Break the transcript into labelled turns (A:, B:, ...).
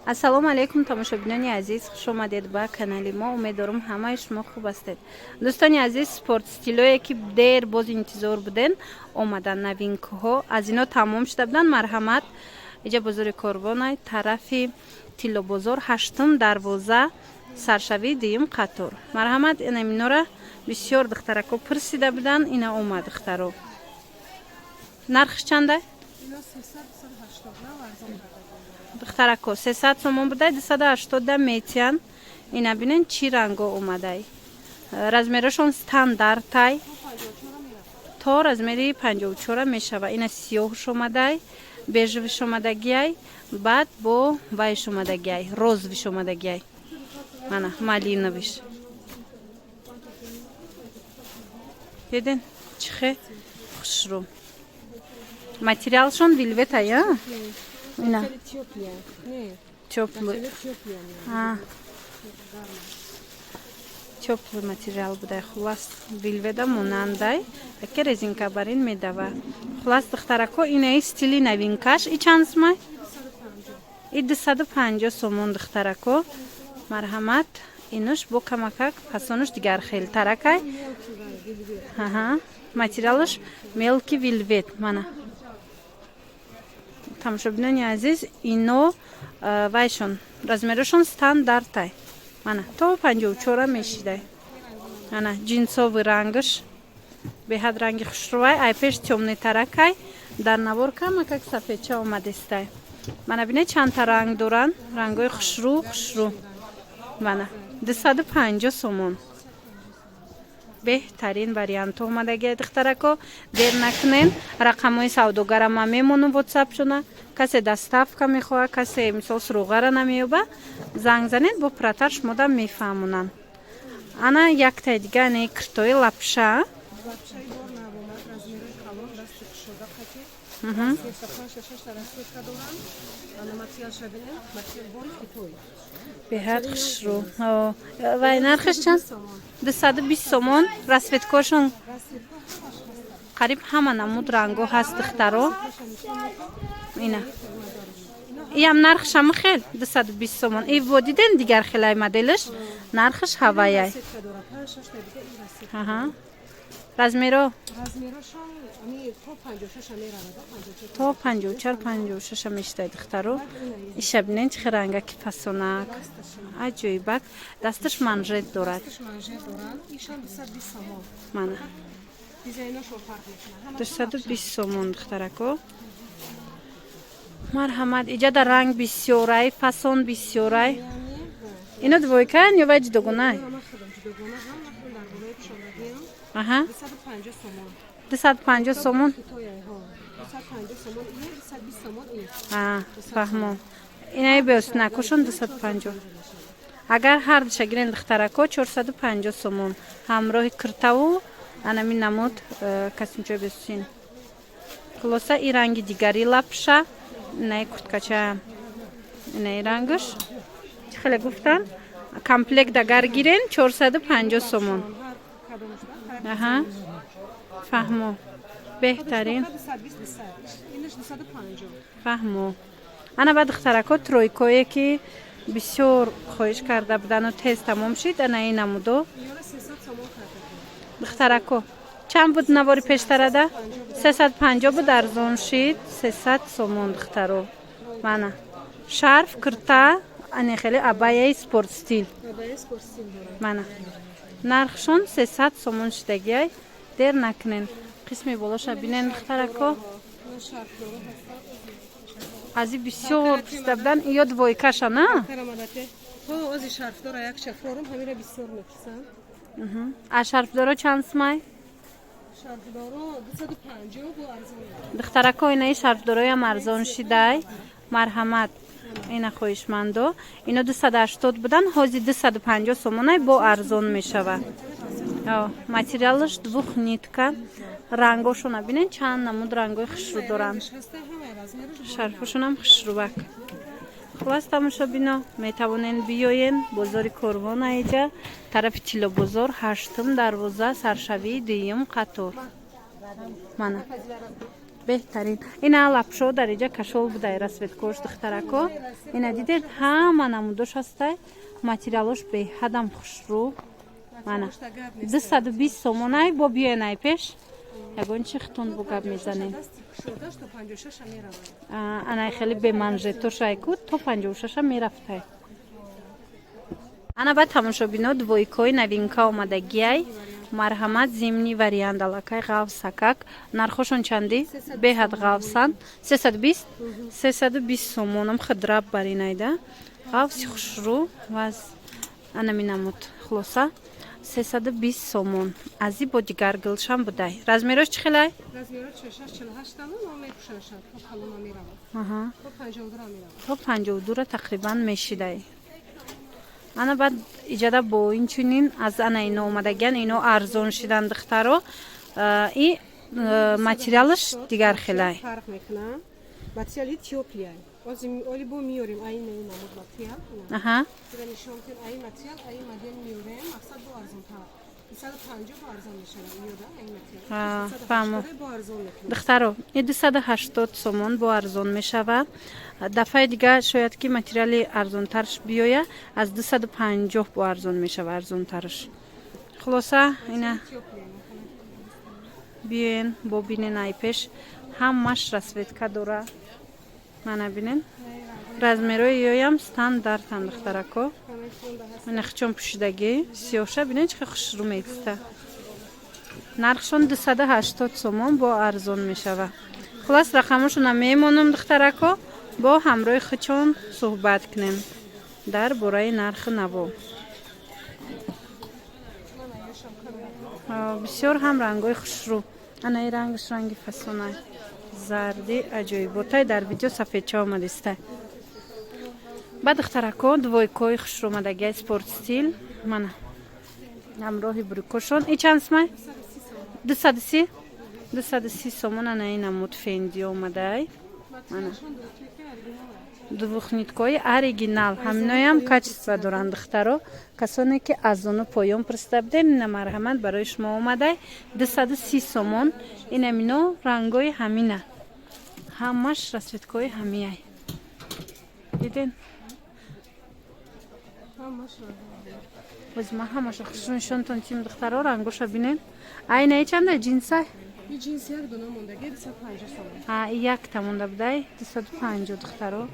A: ассалому алайкум тамошобинони азиз, хуш омадед ба канали мо. Умедворам ҳамаи шумо хуб ҳастед. Дӯстони азиз, спорт стилое ки дер боз интизор буден омадан, новинкаҳо аз ино тамом шуда буданд. Марҳамат, иҷа бозори Корвонай, тарафи Тиллобозор, 8 дарвоза, саршавии 2 қатор. Марҳамат, инора бисёр духтарако пурсида буданд, ина омад духтаро. Нархш чанда? Духтарако 300 сомон будай, 280 метиян. Ина бинен чӣ ранго омадай. Размерашон стандартай. То размери 54 мешава. Ина сиёҳш омадай, бежевиш омадагиай, баъд бо вайш омадагиай, розовиш омадагиай. Мана малиновиш. Дидин чихе хушру. Материалшон вилветай, а? Ина теплый. Теплый материал будай. Хулас вилведа монандай. Яке резинка барин медава. Хулас духтарако ина стили новинкаш. И чанд сомай? И 250 сомон духтарако. Марҳамат. Инуш бо камакак фасонуш дигар хел таракай. Материалш мелки вилвет. Мана тамошобинони азиз, ино вайшон размерашон стандартай. Мана то 54 мешидай. Ана джинсовый рангаш, беҳад ранги хушрувай, ай пеш тёмный таракай, дар навор камакак сафедча омадестай. Мана бине чандта ранг доран, рангои хушру. Мана 250 сомон. беҳтарин вариант омадагиад духтарако. Дер накунен, рақамҳои савдогарама мемонум ватсапшона. Касе доставка мехоҳад, касе мисол суруғара намеёба, занг занед, бо пратар шумода мефаҳмонанд. Ана яктай дига ане киртои лапша. беҳад хушрӯ. Вай нархаш чанд? 220 сомон. Расветкошон қариб ҳама намуд ранго ҳаст духтаро. Ина иам нархшам хел 220 сомон. И водиден дигар хелай моделш нархш ҳаваяй. Размеро то 54-56 мештай духтаро. Иша бинен чӣ ранга ки фасонак. Аҷоибак. Дасташ манжет дорад. Мана 220 сомон духтарако. Марҳамат, иҷа дар ранг бисёрай, фасон бисёрай. Ино двойкаан ё вай ҷудогонай? 250 сомон. Фаҳмон. Инаи беостинакошон 250. Агар ҳардуша гирен духтарако 450 сомон. Ҳамроҳи киртаву анами намуд касимчо бесин. Хулоса и ранги дигари лапша. Инаи курткача. Инаи рангаш. Чӣ хеле гуфтан? Комплект агар гирен 450 сомон. Фаҳмо. Беҳтарин. Фаҳмо. Ана ба духтарако тройкое ки бисёр хоҳиш карда будану тез тамом шид, ана ин намудо. Духтарако чанд буд навори пештарада? 350 буд, арзон шид 300 сомон духтаро. Мана шарф, кирта, ане хеле абаяи спорт стил. Мана нархшон 300 сомон шидагиай. Дер накунен. Қисми болоша бинен духтарако. Ази бисёр пурсида будан. Ё двойкаша, на? А шарфдоро чанд сомай? духтарако инаи шарфдороям арзон шидай. Марҳамат, ина хоҳишмандо. Ино 280 будан, ҳозир 250 сомонай бо арзон мешава. Материалш двух нитка. Рангошона бинен чанд намуд рангои хушру доранд. Шарфошонам хушрувак. Хулас тамошобино, метавонен биёен бозори Корвона иҷа, тарафи Тиллобозор, 8 дарвоза, саршавии 2 қатор. Мана بهترین اینا لپشو در اینجا کشول بوده رسوت کوش دخترکو اینا دیدین همه نمودش هسته ماتریالش به حدم خوش رو مانا 220 سومونای با بیانای پیش یگون چی ختون بگاب میزنیم انا خیلی به منجتو شایکود تو 56 میرفته انا بعد تماشا بینو двойкой новинка омадагиай марҳамат зимни вариант алакай ғавсакак нархошон чанди беҳад ғавсан 320 сомонам хидраб баринайда ғавси хушрӯ ваз ана минамуд хулоса 320 сомон ази бо дигар гилшам будай размерош чӣ хелай
B: размерош 46 тамон номер пушашад то халуна мерава
A: аҳа
B: то 52 мерава
A: то 52 тақрибан мешидай ана баъд иҷада бо инчунин аз ана ино омадагиан ино арзон шидан духтаро и материалаш дигар хелай
B: фарқ мекунад материали Этиопия оли бо миёрем айна намуд материал
A: аҳа
B: ира нишонтен ай материал ай модель миёрем мақсад бо арзонтар 250 бо арзон мешавад миёда ай материал
A: фаҳмо
B: бо арзон мекунад
A: духтаро 280 сомон бо арзон мешавад дафъаи дигар шояд ки материали арзонтарш биёя аз 250 бо арзон мешавад арзонтарш хулоса ина биёен бо бинен ай пеш ҳамаш расветка дора мана бинен размерои ёям стандартан духтарако ина хичон пӯшидагӣ сиёша бинен чӣ хушрӯ меиста нархшон 280 сомон бо арзон мешавад хулас рақамошона мемонам духтарако бо ҳамроҳи хичон суҳбат кунем дар бораи нархи наво бисёр ҳам рангҳои хушрӯ ана ин рангаш ранги фасона зарди аҷоиботай дар видео сафедча омадиста ба духтарако двойкои хушрӯмадагиай спорт стил мана ҳамроҳи бурикошон и чанд смай 230 сомон ана ин намуд фенди омадай мана двухниткои оригинал ҳаминоям качество доранд духтаро касоне ки аз ону поён пурсида будем ина марҳамат барои шумо омадай 230 сомон ина мино рангои ҳамина ҳамаш расветкои ҳамияй диден озма ҳамаша хушрӯнишонтон тим духтаро рангоша бинен айнаи чанда ҷинсай
B: ин ҷинси як дона мондаги 250 сомон
A: якта монда будай 250 духтаро